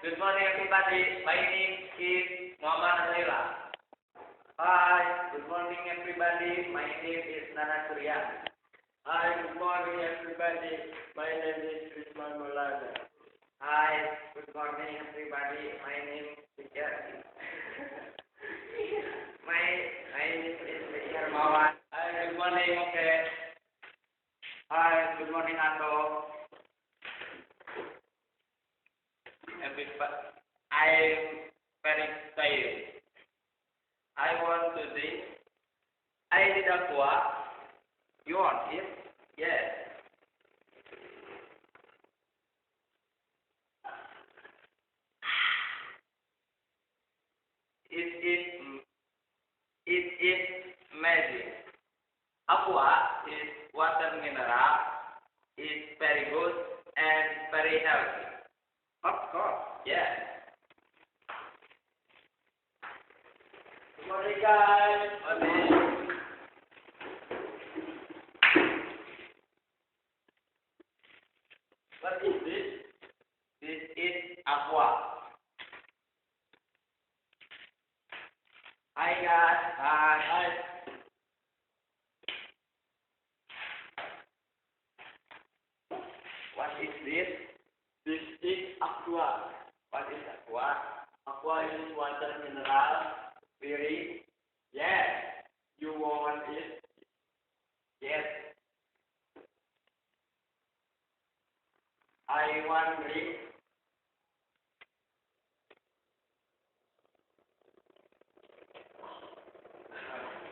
good morning everybody. My name is Muhammad Azila. Hi, good morning everybody. My name is Nana Surya. Hi, good morning everybody. My name is Rizman Maulana. Hi, good morning everybody. My name is Jar. my name is Hermawan. Hi, good morning. Okay. Hi, good morning Anto. Everybody, I'm very tired. I want to drink. I need aqua. You want it? Yes. It is magic. Aqua is water mineral. Is very good and very healthy. Of course. Yes. Good morning guys. What is this? This is aqua. Hi guys. Hi. What is this? This is aqua. What is aqua? Aqua is water mineral. Very. Yes. You want it? Yes. I want drink.